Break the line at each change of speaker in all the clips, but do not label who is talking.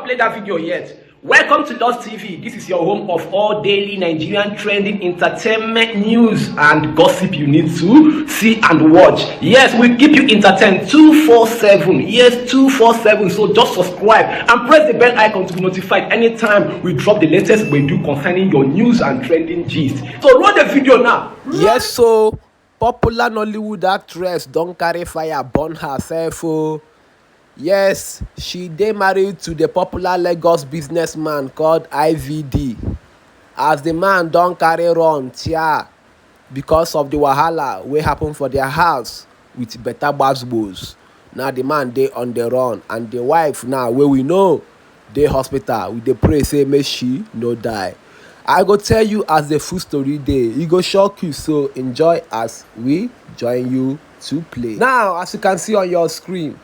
not played that video yet, welcome to Lost TV. This is your home of all daily Nigerian trending entertainment news and gossip you need to see and watch. Yes, we keep you entertained 247. Yes, 247. So just subscribe and press the bell icon to be notified anytime we drop the latest we do concerning your news and trending gist. So roll the video now.
Yes, so popular Nollywood actress don carry fire burn herself. Oh, yes, she dey married to the popular Lagos businessman called IVD. As the man don carry run tear because of the wahala wey happen for their house with better gbasgbos. Now the man dey on the run and the wife now wey we know dey hospital. We dey pray say make she no die. I go tell you as the full story dey, e go shock you, so enjoy as we join you to play. Now, as you can see on your screen,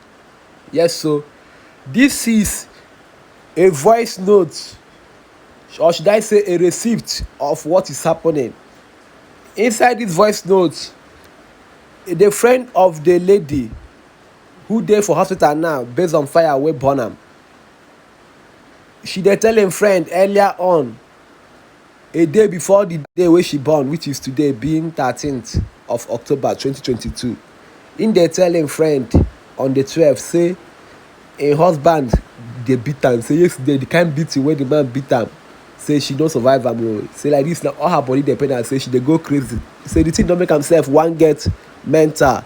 yes, so this is a voice note, or should I say a receipt of what is happening. Inside this voice note, the friend of the lady who dey for hospital now based on fire wey burn am, she dey tell im friend earlier on, a day before the day wey she born, which is today being 13th of October 2022. Im dey tell im friend on the 12th say im husband dey beat am, say yesterday the kind beating wey the man beat am, say she no survive am o. Say like this na all her body dey pain am, say she dey go crazy. Say the thing don make am sef wan get mental.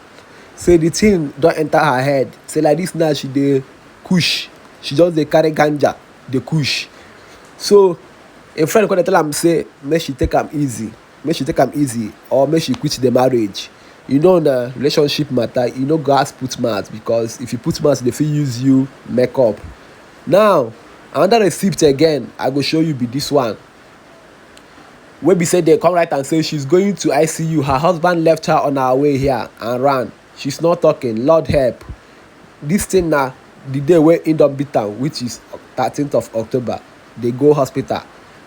Say the thing don enter her head. Say like this now she dey kush, she just dey carry ganja dey kush. So a friend come dey tell am say make she take am easy, or make she quit the marriage. You know, na relationship matter, you no gats put mouth, because if you put mouth they fit use you make up. Now another receipt again I go show you be this one, wey be say they come write and say she's going to ICU. Her husband left her on her way here and ran. She's not talking, Lord help. This thing na the day wey im don beat am, which is 13th of October. They go hospital,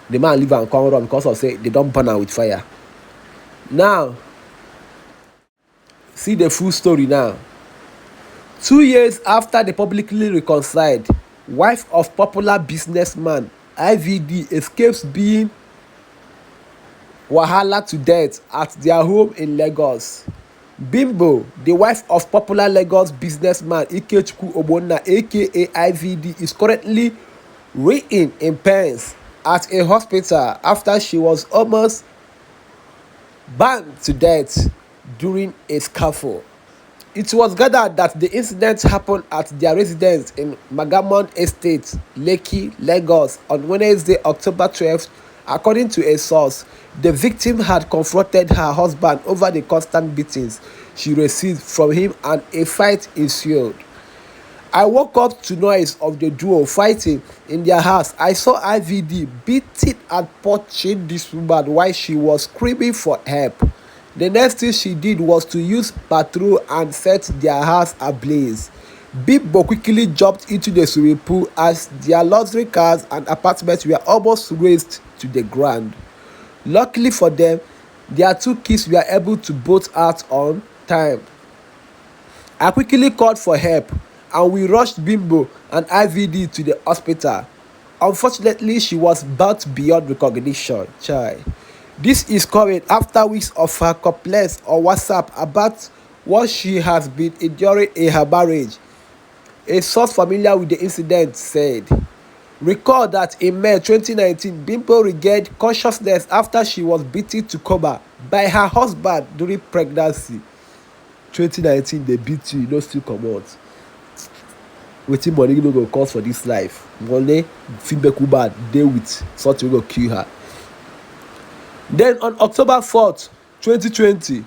the man leave am come run because of say they don burn am with fire. Now see the full story now. 2 years after they publicly reconciled, wife of popular businessman IVD escapes being wahala to death at their home in Lagos. Bimbo, the wife of popular Lagos businessman Ikechukwu Ogbonna aka IVD, is currently written in pens at a hospital after she was almost burned to death during a scuffle. It was gathered that the incident happened at their residence in Magamon Estate, Lekki, Lagos on Wednesday, October 12th. According to a source, the victim had confronted her husband over the constant beatings she received from him and a fight ensued. I woke up to noise of the duo fighting in their house. I saw IVD beating and punching this woman while she was screaming for help. The next thing she did was to use patrol and set their house ablaze. Bimbo quickly jumped into the swimming pool as their luxury cars and apartments were almost razed to the ground. Luckily for them, their 2 kids were able to boat out on time. I quickly called for help and we rushed Bimbo and IVD to the hospital. Unfortunately, she was burnt beyond recognition. Chai. This is coming after weeks of her complaints on WhatsApp about what she has been enduring in her marriage. A source familiar with the incident said, recall that in May 2019, Bimbo regained consciousness after she was beaten to coma by her husband during pregnancy. 2019, they beat you, you no still comot. Wetin money no go cost for this life? Money fit make you bad, dey with something wey go kill her. Then on October 4th, 2020,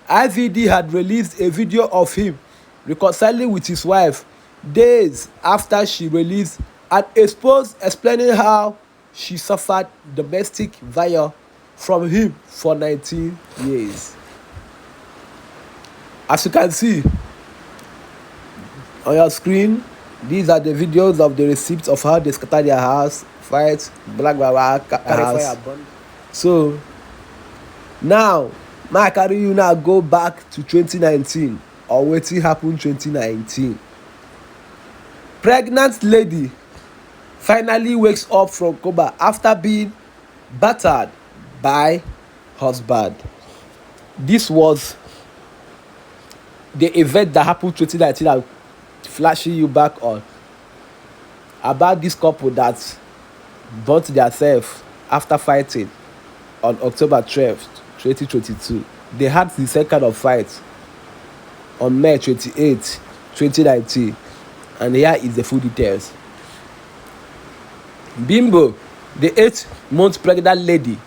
IVD had released a video of him reconciling with his wife days after she released an expose explaining how she suffered domestic violence from him for 19 years. As you can see on your screen, these are the videos of the receipts of how they scatter their house, fight, black house. So now, I carry you now go back to 2019, or wetin happen 2019. Pregnant lady finally wakes up from coma after being battered by husband. This was the event that happened 2019. I'm flashing you back on about this couple that burnt themselves after fighting on October 12th, 2022. They had the same kind of fight on May 28th, 2019. And here is the full details. Bimbo, the 8-month pregnant lady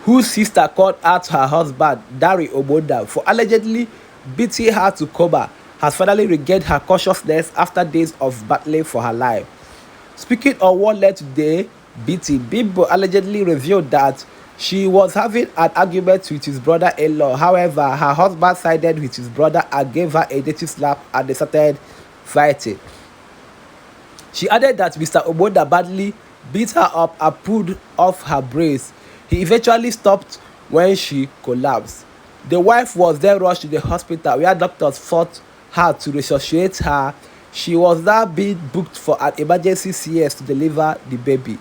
whose sister called out her husband Dari Omoda for allegedly beating her to coma, has finally regained her consciousness after days of battling for her life. Speaking on what led to the beating, Bimbo allegedly revealed that she was having an argument with his brother-in-law. However, her husband sided with his brother and gave her a dirty slap, and they started fighting. She added that Mr. Omoda badly beat her up and pulled off her brace. He eventually stopped when she collapsed. The wife was then rushed to the hospital where doctors fought hard to resuscitate her. She was now being booked for an emergency CS to deliver the baby.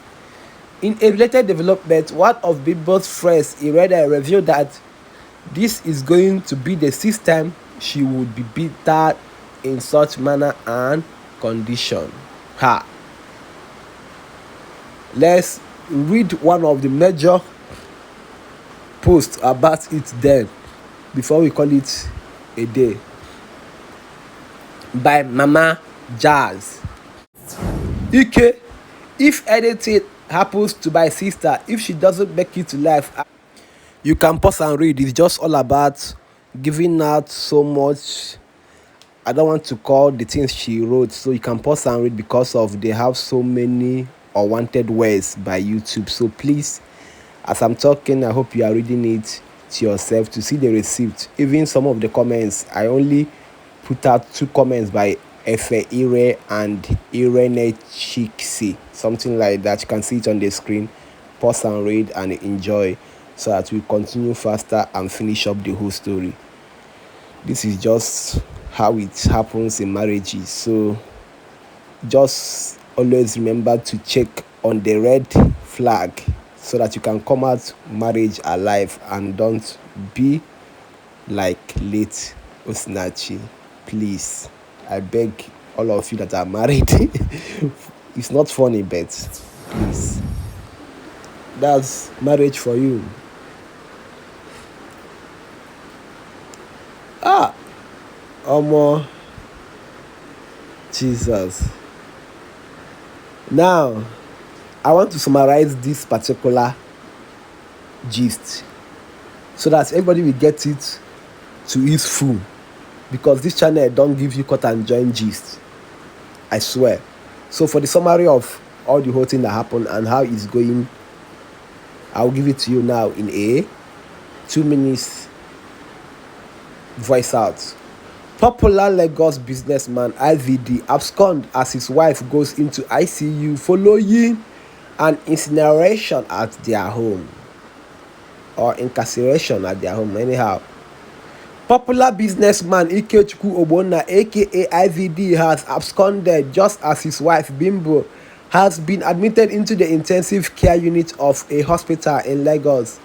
In a related development, one of Bimbo's friends, Irene, revealed that this is going to be the 6th time she would be beaten in such manner and condition. Let's read one of the major posts about it then before we call it a day, by Mama Jazz. Ike, if anything happens to my sister, if she doesn't make it to life, you can pause and read. It's just all about giving out so much. I don't want to call the things she wrote, so you can pause and read because of they have so many unwanted words by YouTube. So please, as I'm talking, I hope you are reading it to yourself to see the receipt. Even some of the comments, I only put out 2 comments by Efe Ire and Irene Chiksi, something like that. You can see it on the screen. Pause and read and enjoy so that we continue faster and finish up the whole story. This is just how it happens in marriages, so just always remember to check on the red flag so that you can come out marriage alive and don't be like late Osinachi. Please, I beg all of you that are married. It's not funny, but please, that's marriage for you. Omo, Jesus. Now, I want to summarize this particular gist so that everybody will get it to its full, because this channel don't give you cut and join gist, I swear. So for the summary of all the whole thing that happened and how it's going, I'll give it to you now in a 2 minutes voice out. Popular Lagos businessman IVD abscond as his wife goes into ICU following an incineration at their home, or incarceration at their home, anyhow. Popular businessman Ikechukwu Ogbonna aka IVD has absconded just as his wife Bimbo has been admitted into the intensive care unit of a hospital in Lagos.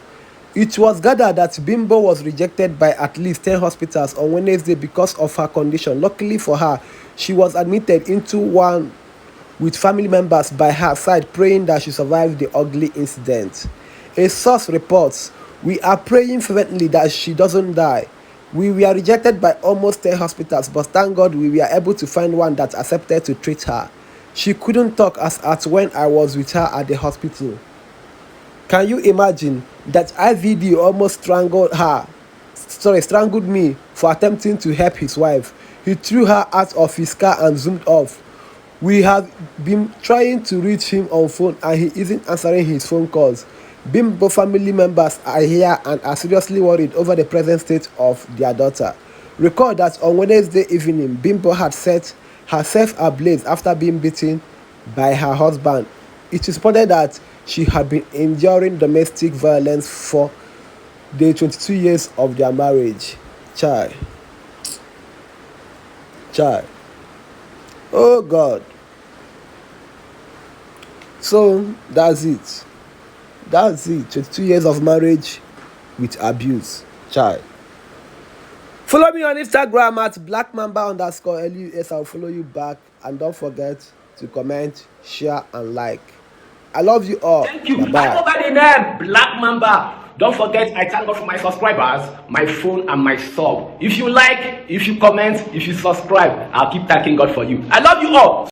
It was gathered that Bimbo was rejected by at least 10 hospitals on Wednesday because of her condition. Luckily for her, she was admitted into one with family members by her side, praying that she survived the ugly incident. A source reports, "We are praying fervently that she doesn't die. We were rejected by almost 10 hospitals, but thank God we were able to find one that accepted to treat her. She couldn't talk as at when I was with her at the hospital." Can you imagine that IVD almost strangled me for attempting to help his wife? He threw her out of his car and zoomed off. We have been trying to reach him on phone and he isn't answering his phone calls. Bimbo family members are here and are seriously worried over the present state of their daughter. Recall that on Wednesday evening, Bimbo had set herself ablaze after being beaten by her husband. It is reported that she had been enduring domestic violence for the 22 years of their marriage. Child. Oh God. So that's it. 22 years of marriage with abuse. Child. Follow me on Instagram at blackmamba_LUS. I'll follow you back. And don't forget to comment, share, and like. I love you all.
Thank you.
Bye-bye.
I go by the name Black Mamba. Don't forget, I thank God for my subscribers, my phone, and my sub. If you like, if you comment, if you subscribe, I'll keep thanking God for you. I love you all.